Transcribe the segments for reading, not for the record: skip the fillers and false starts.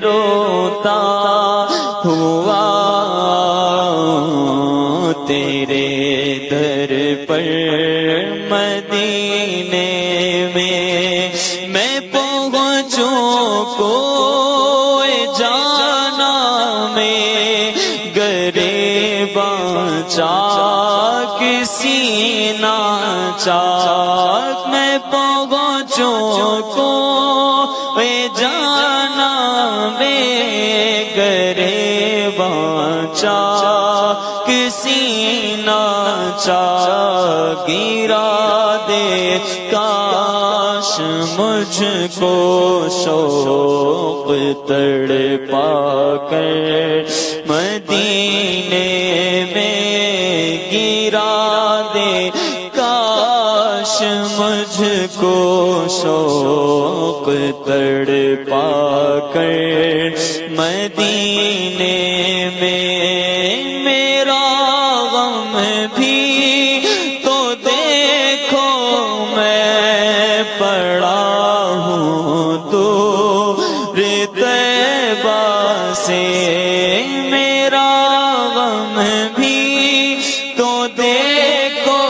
روتا ہوا تیرے در پر مدینے میں پہنچوں کوئی جانا میں گریباں چاک سینہ چاک میں پہنچوں کوئی جانا میں گریباں چاک سینہ چاک گرا دے کاش مجھ کو شوق تڑپا کر مدینے میں گرا دے کاش مجھ کو شوق تڑپا کر مدینے میں میرا غم بھی تو دیکھو میں پڑا ہوں دور طیبہ سے میرا غم بھی تو دیکھو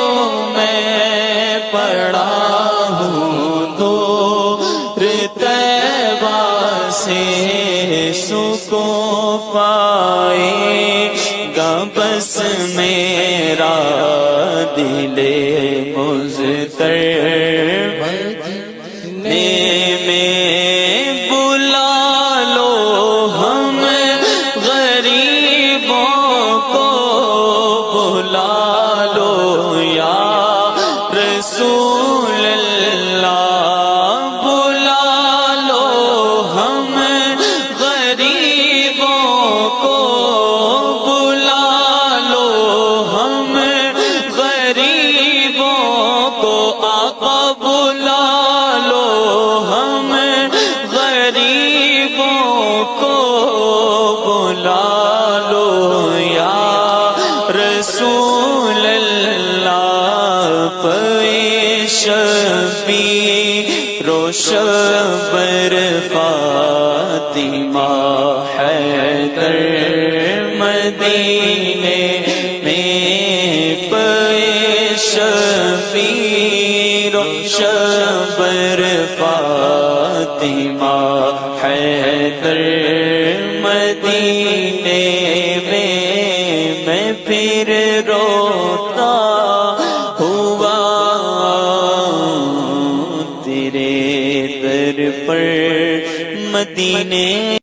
میں پڑا ہوں دور طیبہ سے سکون پائے گا بس میرا دل مضطرب میں بلا لو ہم غریبوں کو بلا لو یا رسول اللہ بلا لو ہم غریبوں کو بلا لو ہم غریبوں کو آقا بلا لو ہم غریبوں کو بلا لو یا رسول اللہ شبیر و شبر فاطمہ حیدر مدینے میں شبیر و شبر فاطمہ حیدر مدینے میں پھر روتا ہوا تیرے در پر مدینے